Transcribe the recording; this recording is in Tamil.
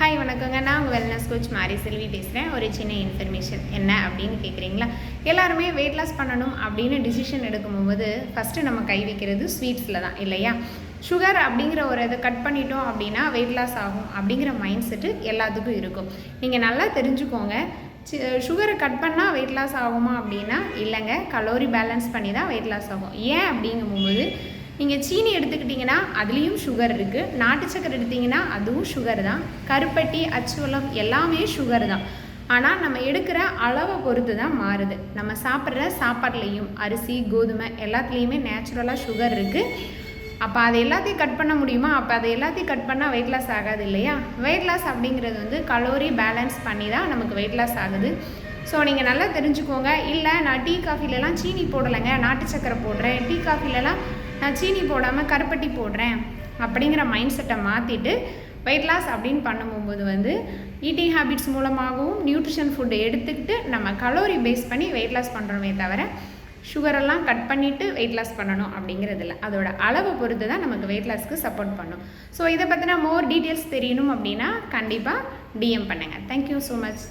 ஹாய் வணக்கங்க. நான் உங்கள் வெல்னஸ் கோச் மாரி செல்வி பேசுகிறேன். ஒரு சின்ன இன்ஃபர்மேஷன் என்ன அப்படின்னு கேட்குறீங்களா? எல்லாருமே வெயிட் லாஸ் பண்ணணும் அப்படின்னு டிசிஷன் எடுக்கும்போது ஃபஸ்ட்டு நம்ம கை வைக்கிறது ஸ்வீட்ஸில் தான் இல்லையா? சுகர் அப்படிங்கிற ஒரு இதை கட் பண்ணிட்டோம் அப்படின்னா வெயிட் லாஸ் ஆகும் அப்படிங்கிற மைண்ட் செட்டு எல்லாத்துக்கும் இருக்கும். நீங்கள் நல்லா தெரிஞ்சுக்கோங்க. சுகரை கட் பண்ணால் வெயிட் லாஸ் ஆகுமா அப்படின்னா இல்லைங்க, கலோரி பேலன்ஸ் பண்ணி தான் வெயிட் லாஸ் ஆகும். ஏன் அப்படிங்கும்போது நீங்கள் சீனி எடுத்துக்கிட்டிங்கன்னா அதுலேயும் சுகர் இருக்குது, நாட்டு சக்கரை எடுத்திங்கன்னா அதுவும் சுகர் தான், கருப்பட்டி அச்சுவலம் எல்லாமே சுகர் தான். ஆனால் நம்ம எடுக்கிற அளவை பொறுத்து தான் மாறுது. நம்ம சாப்பிட்ற சாப்பாட்லேயும் அரிசி கோதுமை எல்லாத்துலேயுமே நேச்சுரலாக சுகர் இருக்குது. அப்போ அதை எல்லாத்தையும் கட் பண்ண முடியுமா? அப்போ அதை எல்லாத்தையும் கட் பண்ணால் வெயிட் லாஸ் ஆகாது இல்லையா? வெயிட் லாஸ் அப்படிங்கிறது கலோரி பேலன்ஸ் பண்ணி தான் நமக்கு வெயிட் லாஸ் ஆகுது. ஸோ நீங்கள் நல்லா தெரிஞ்சுக்கோங்க. இல்லை நான் டீ காஃபிலலாம் சீனி போடலைங்க, நாட்டு சக்கரை போடுறேன், டீ காஃபிலலாம் நான் சீனி போடாமல் கருப்பட்டி போடுறேன் அப்படிங்கிற மைண்ட் செட்டை மாற்றிட்டு வெயிட் லாஸ் அப்படின்னு பண்ணும்போது ஈட்டிங் ஹேபிட்ஸ் மூலமாகவும் நியூட்ரிஷன் ஃபுட்டு எடுத்துக்கிட்டு நம்ம கலோரி பேஸ் பண்ணி வெயிட் லாஸ் பண்ணுறோமே தவிர சுகரெல்லாம் கட் பண்ணிவிட்டு வெயிட் லாஸ் பண்ணணும் அப்படிங்கிறது இல்லை. அதோட அளவை பொறுத்து தான் நமக்கு வெயிட் லாஸ்க்கு சப்போர்ட் பண்ணும். ஸோ இதை பற்றின மோர் டீட்டெயில்ஸ் தெரியணும் அப்படின்னா கண்டிப்பாக டிஎம் பண்ணுங்கள். Thank you so much.